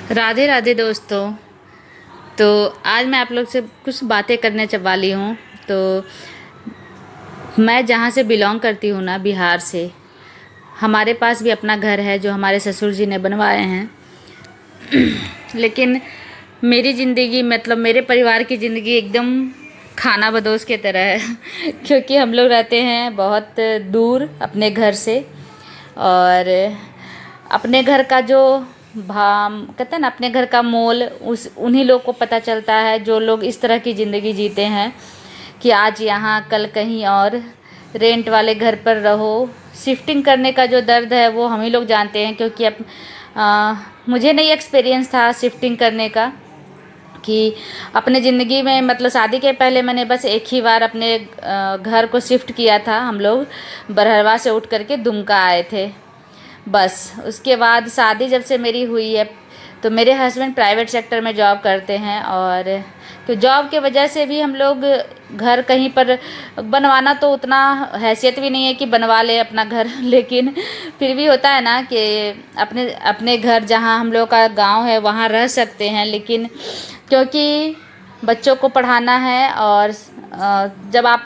राधे राधे दोस्तों। तो आज मैं आप लोग से कुछ बातें करने वाली हूँ। तो मैं जहाँ से बिलोंग करती हूँ ना, बिहार से, हमारे पास भी अपना घर है जो हमारे ससुर जी ने बनवाए हैं। लेकिन मेरी ज़िंदगी मतलब मेरे परिवार की ज़िंदगी एकदम खाना बदोश की तरह है क्योंकि हम लोग रहते हैं बहुत दूर अपने घर से। और अपने घर का जो भाम कहते हैं ना, अपने घर का मोल उस उन्हीं लोग को पता चलता है जो लोग इस तरह की ज़िंदगी जीते हैं कि आज यहाँ कल कहीं और। रेंट वाले घर पर रहो, शिफ्टिंग करने का जो दर्द है वो हम ही लोग जानते हैं, क्योंकि अब मुझे नहीं एक्सपीरियंस था शिफ्टिंग करने का। कि अपने ज़िंदगी में मतलब शादी के पहले मैंने बस एक ही बार अपने घर को शिफ्ट किया था। हम लोग बरहरवा से उठ करके दुमका आए थे बस। उसके बाद शादी जब से मेरी हुई है तो मेरे हस्बैंड प्राइवेट सेक्टर में जॉब करते हैं, और तो जॉब के वजह से भी हम लोग घर कहीं पर बनवाना तो उतना हैसियत भी नहीं है कि बनवा ले अपना घर लेकिन फिर भी होता है ना कि अपने अपने घर जहाँ हम लोग का गांव है वहाँ रह सकते हैं। लेकिन क्योंकि बच्चों को पढ़ाना है और जब आप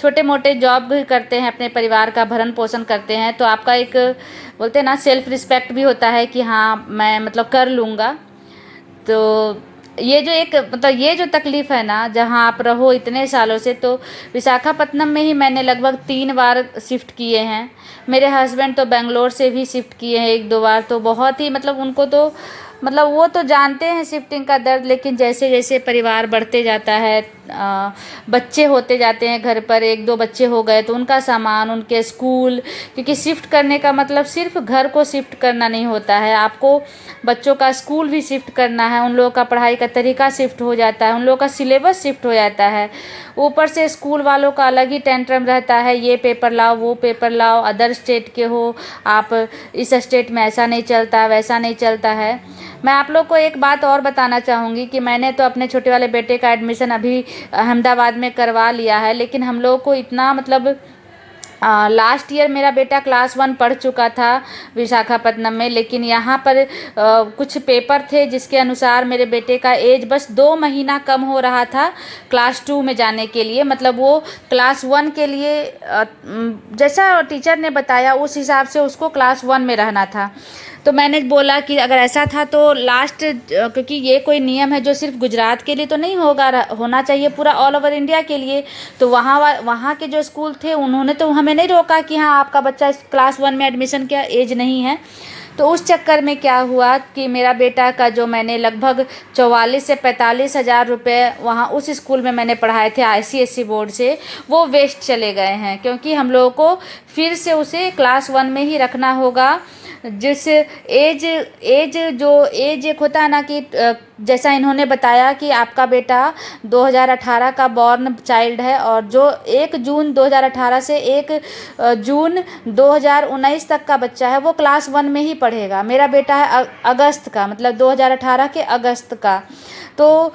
छोटे मोटे जॉब भी करते हैं, अपने परिवार का भरण पोषण करते हैं, तो आपका एक बोलते हैं ना सेल्फ रिस्पेक्ट भी होता है कि हाँ मैं मतलब कर लूँगा। तो ये जो एक मतलब ये जो तकलीफ़ है ना, जहाँ आप रहो इतने सालों से, तो विशाखापत्तनम में ही मैंने लगभग 3 बार शिफ्ट किए हैं। मेरे हस्बैंड तो बेंगलोर से भी शिफ्ट किए हैं 1-2 बार। तो बहुत ही मतलब उनको तो मतलब वो तो जानते हैं शिफ्टिंग का दर्द। लेकिन जैसे जैसे परिवार बढ़ते जाता है, बच्चे होते जाते हैं घर पर, 1-2 बच्चे हो गए तो उनका सामान, उनके स्कूल, क्योंकि शिफ्ट करने का मतलब सिर्फ घर को शिफ्ट करना नहीं होता है, आपको बच्चों का स्कूल भी शिफ्ट करना है, उन लोगों का पढ़ाई का तरीका शिफ्ट हो जाता है, उन लोगों का सिलेबस शिफ्ट हो जाता है। ऊपर से स्कूल वालों का अलग ही टेंट्रम रहता है, ये पेपर लाओ वो पेपर लाओ, अदर स्टेट के हो आप, इस स्टेट में ऐसा नहीं चलता वैसा नहीं चलता है। मैं आप लोग को एक बात और बताना चाहूँगी कि मैंने तो अपने छोटे वाले बेटे का एडमिशन अभी अहमदाबाद में करवा लिया है। लेकिन हम लोगों को इतना मतलब लास्ट ईयर मेरा बेटा क्लास 1 पढ़ चुका था विशाखापत्तनम में। लेकिन यहाँ पर कुछ पेपर थे जिसके अनुसार मेरे बेटे का एज बस 2 महीना कम हो रहा था क्लास 2 में जाने के लिए। मतलब वो क्लास 1 के लिए जैसा टीचर ने बताया उस हिसाब से उसको क्लास 1 में रहना था। तो मैंने बोला कि अगर ऐसा था तो लास्ट, क्योंकि ये कोई नियम है जो सिर्फ गुजरात के लिए तो नहीं होना चाहिए, पूरा ऑल ओवर इंडिया के लिए। तो वहाँ के जो स्कूल थे उन्होंने तो हमें नहीं रोका कि हाँ आपका बच्चा क्लास 1 में एडमिशन का एज नहीं है। तो उस चक्कर में क्या हुआ कि मेरा बेटा का जो मैंने लगभग 44 से 45 हज़ार रुपये वहाँ उस स्कूल में मैंने पढ़ाए थे ICSE बोर्ड से, वो वेस्ट चले गए हैं। क्योंकि हम लोगों को फिर से उसे क्लास 1 में ही रखना होगा। जिस एज एक होता है ना कि जैसा इन्होंने बताया कि आपका बेटा 2018 का बॉर्न चाइल्ड है, और जो 1 जून 2018 से 1 जून 2019 तक का बच्चा है वो क्लास 1 में ही पढ़ेगा। मेरा बेटा है अगस्त का, मतलब 2018 के अगस्त का। तो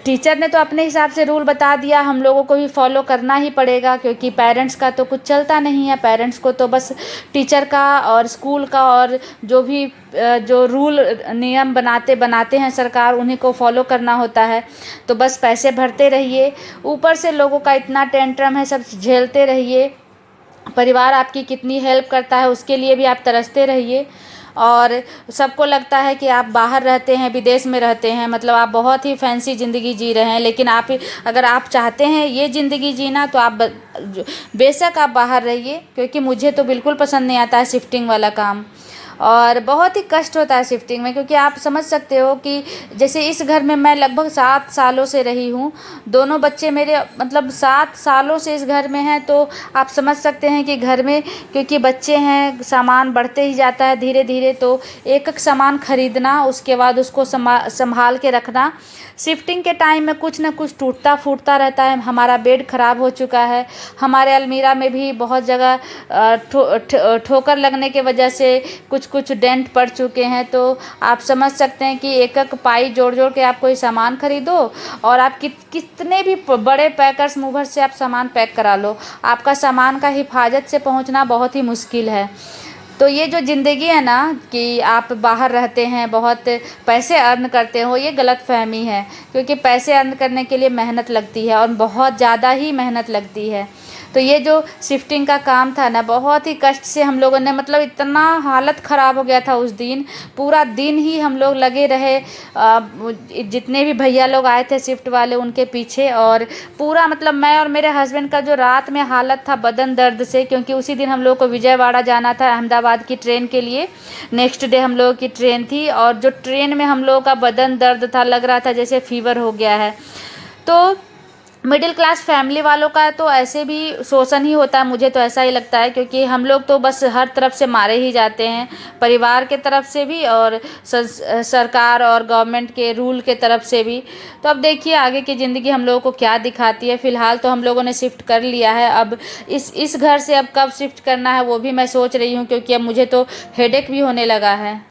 टीचर ने तो अपने हिसाब से रूल बता दिया, हम लोगों को भी फॉलो करना ही पड़ेगा, क्योंकि पेरेंट्स का तो कुछ चलता नहीं है। पेरेंट्स को तो बस टीचर का और स्कूल का और जो भी जो रूल नियम बनाते हैं सरकार, उन्हीं को फॉलो करना होता है। तो बस पैसे भरते रहिए, ऊपर से लोगों का इतना टेंट्रम है, सब झेलते रहिए। परिवार आपकी कितनी हेल्प करता है उसके लिए भी आप तरसते रहिए। और सबको लगता है कि आप बाहर रहते हैं, विदेश में रहते हैं, मतलब आप बहुत ही फैंसी ज़िंदगी जी रहे हैं। लेकिन आप अगर आप चाहते हैं ये ज़िंदगी जीना तो आप बेशक आप बाहर रहिए, क्योंकि मुझे तो बिल्कुल पसंद नहीं आता है शिफ्टिंग वाला काम। और बहुत ही कष्ट होता है शिफ्टिंग में, क्योंकि आप समझ सकते हो कि जैसे इस घर में मैं लगभग 7 सालों से रही हूँ, दोनों बच्चे मेरे मतलब 7 सालों से इस घर में हैं। तो आप समझ सकते हैं कि घर में क्योंकि बच्चे हैं, सामान बढ़ते ही जाता है धीरे धीरे, तो एक एक सामान खरीदना, उसके बाद उसको संभाल के रखना। शिफ्टिंग के टाइम में कुछ ना कुछ टूटता फूटता रहता है। हमारा बेड ख़राब हो चुका है, हमारे अलमीरा में भी बहुत जगह ठोकर लगने के वजह से कुछ डेंट पड़ चुके हैं। तो आप समझ सकते हैं कि एक एक पाई जोड़ जोड़ के आप कोई सामान खरीदो, और आप कितने भी बड़े पैकर्स मूवर से आप सामान पैक करा लो, आपका सामान का हिफाजत से पहुंचना बहुत ही मुश्किल है। तो ये जो ज़िंदगी है ना कि आप बाहर रहते हैं, बहुत पैसे अर्न करते हो, ये गलतफ़हमी है। क्योंकि पैसे अर्न करने के लिए मेहनत लगती है और बहुत ज़्यादा ही मेहनत लगती है। तो ये जो शिफ्टिंग का काम था ना, बहुत ही कष्ट से हम लोगों ने, मतलब इतना हालत ख़राब हो गया था उस दिन। पूरा दिन ही हम लोग लगे रहे, जितने भी भैया लोग आए थे शिफ्ट वाले, उनके पीछे। और पूरा मतलब मैं और मेरे हस्बैंड का जो रात में हालत था बदन दर्द से, क्योंकि उसी दिन हम लोग को विजयवाड़ा जाना था अहमदाबाद की ट्रेन के लिए। नेक्स्ट डे हम लोगों की ट्रेन थी, और जो ट्रेन में हम लोगों का बदन दर्द था, लग रहा था जैसे फीवर हो गया है। तो मिडिल क्लास फैमिली वालों का तो ऐसे भी शोषण ही होता है, मुझे तो ऐसा ही लगता है। क्योंकि हम लोग तो बस हर तरफ से मारे ही जाते हैं, परिवार के तरफ से भी और सरकार और गवर्नमेंट के रूल के तरफ से भी। तो अब देखिए आगे की ज़िंदगी हम लोगों को क्या दिखाती है। फ़िलहाल तो हम लोगों ने शिफ्ट कर लिया है। अब इस घर से अब कब शिफ्ट करना है वो भी मैं सोच रही हूँ, क्योंकि अब मुझे तो हेडेक भी होने लगा है।